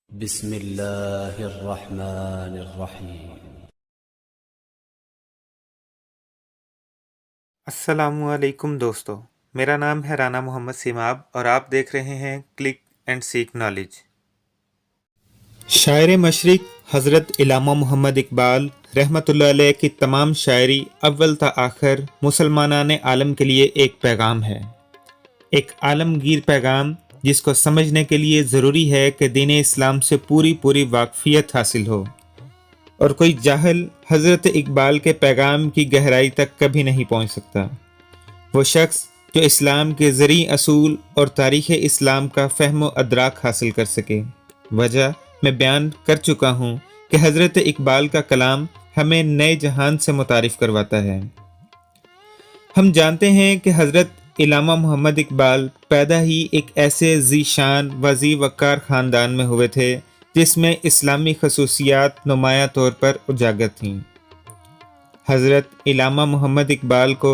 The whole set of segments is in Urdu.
بسم اللہ الرحمن الرحیم۔ السلام علیکم دوستو، میرا نام ہے رانا محمد سیماب اور آپ دیکھ رہے ہیں کلک اینڈ سیک نالج۔ شاعر مشرق حضرت علامہ محمد اقبال رحمۃ اللہ علیہ کی تمام شاعری اول تا آخر مسلمانان عالم کے لیے ایک پیغام ہے، ایک عالمگیر پیغام جس کو سمجھنے کے لیے ضروری ہے کہ دین اسلام سے پوری واقفیت حاصل ہو، اور کوئی جاہل حضرت اقبال کے پیغام کی گہرائی تک کبھی نہیں پہنچ سکتا۔ وہ شخص جو اسلام کے زرعی اصول اور تاریخ اسلام کا فہم و ادراک حاصل کر سکے۔ وجہ میں بیان کر چکا ہوں کہ حضرت اقبال کا کلام ہمیں نئے جہان سے متعارف کرواتا ہے۔ ہم جانتے ہیں کہ حضرت علامہ محمد اقبال پیدا ہی ایک ایسے ذی شان و ذی وقار خاندان میں ہوئے تھے جس میں اسلامی خصوصیات نمایاں طور پر اجاگر تھیں۔ حضرت علامہ محمد اقبال کو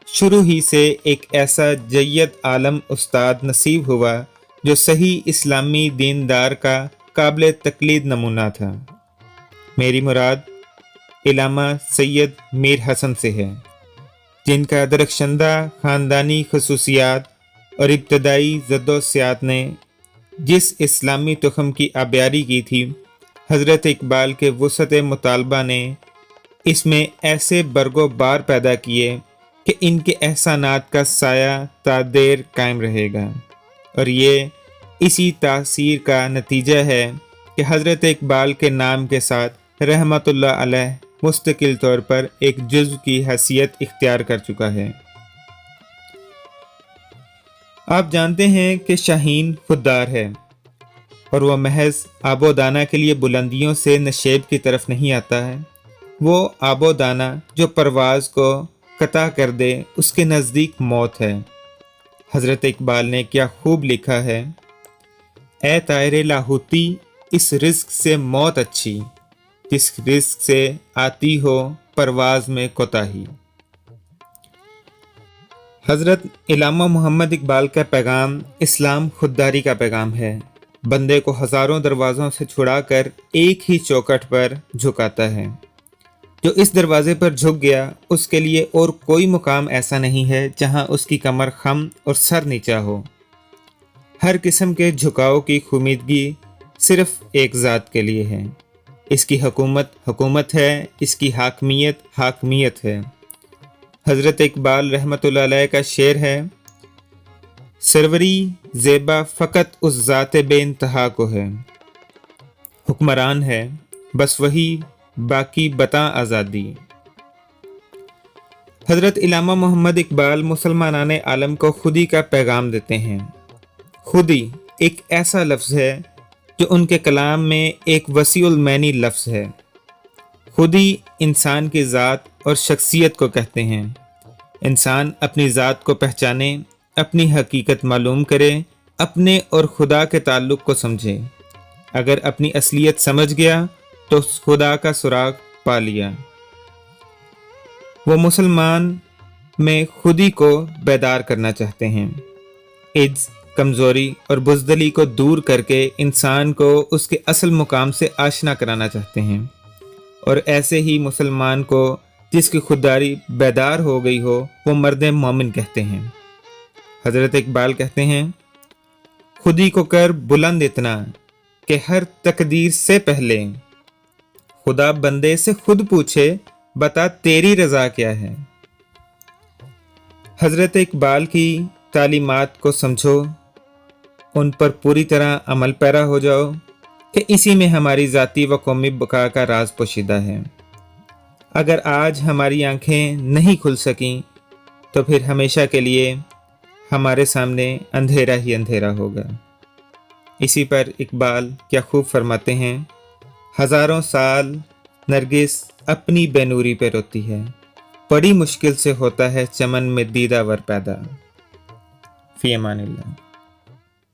شروع ہی سے ایک ایسا جید عالم استاد نصیب ہوا جو صحیح اسلامی دیندار کا قابل تقلید نمونہ تھا۔ میری مراد علامہ سید میر حسن سے ہے، جن کا درخشندہ خاندانی خصوصیات اور ابتدائی جد و سیاحت نے جس اسلامی تخم کی آبیاری کی تھی، حضرت اقبال کے وسعت مطالبہ نے اس میں ایسے برگ و بار پیدا کیے کہ ان کے احسانات کا سایہ تا دیر قائم رہے گا، اور یہ اسی تاثیر کا نتیجہ ہے کہ حضرت اقبال کے نام کے ساتھ رحمت اللہ علیہ مستقل طور پر ایک جزو کی حیثیت اختیار کر چکا ہے۔ آپ جانتے ہیں کہ شاہین خوددار ہے، اور وہ محض آب و دانہ کے لیے بلندیوں سے نشیب کی طرف نہیں آتا ہے۔ وہ آب و دانہ جو پرواز کو قطع کر دے اس کے نزدیک موت ہے۔ حضرت اقبال نے کیا خوب لکھا ہے: اے طائر لاہوتی، اس رزق سے موت اچھی، جس رزق سے آتی ہو پرواز میں کوتاہی۔ حضرت علامہ محمد اقبال کا پیغام اسلام خودداری کا پیغام ہے، بندے کو ہزاروں دروازوں سے چھڑا کر ایک ہی چوکھٹ پر جھکاتا ہے۔ جو اس دروازے پر جھک گیا اس کے لیے اور کوئی مقام ایسا نہیں ہے جہاں اس کی کمر خم اور سر نیچا ہو۔ ہر قسم کے جھکاؤ کی خمیدگی صرف ایک ذات کے لیے ہے، اس کی حکومت حکومت ہے، اس کی حاکمیت حاکمیت ہے۔ حضرت اقبال رحمۃ اللہ علیہ کا شعر ہے: سروری زیبا فقط اس ذات بے انتہا کو ہے، حکمران ہے بس وہی، باقی بتا آزادی۔ حضرت علامہ محمد اقبال مسلمانان عالم کو خودی کا پیغام دیتے ہیں۔ خودی ایک ایسا لفظ ہے جو ان کے کلام میں ایک وسیع المعنی لفظ ہے۔ خودی انسان کی ذات اور شخصیت کو کہتے ہیں۔ انسان اپنی ذات کو پہچانے، اپنی حقیقت معلوم کرے، اپنے اور خدا کے تعلق کو سمجھے۔ اگر اپنی اصلیت سمجھ گیا تو خدا کا سراغ پا لیا۔ وہ مسلمان میں خودی کو بیدار کرنا چاہتے ہیں، عجز، کمزوری اور بزدلی کو دور کر کے انسان کو اس کے اصل مقام سے آشنا کرانا چاہتے ہیں، اور ایسے ہی مسلمان کو جس کی خودداری بیدار ہو گئی ہو وہ مرد مومن کہتے ہیں۔ حضرت اقبال کہتے ہیں: خودی کو کر بلند اتنا کہ ہر تقدیر سے پہلے خدا بندے سے خود پوچھے، بتا تیری رضا کیا ہے۔ حضرت اقبال کی تعلیمات کو سمجھو، ان پر پوری طرح عمل پیرا ہو جاؤ کہ اسی میں ہماری ذاتی و قومی بقا کا راز پوشیدہ ہے۔ اگر آج ہماری آنکھیں نہیں کھل سکیں تو پھر ہمیشہ کے لیے ہمارے سامنے اندھیرا ہی اندھیرا ہوگا۔ اسی پر اقبال کیا خوب فرماتے ہیں: ہزاروں سال نرگس اپنی بے نوری پہ روتی ہے، بڑی مشکل سے ہوتا ہے چمن میں دیدہ ور پیدا۔ فی امان اللہ۔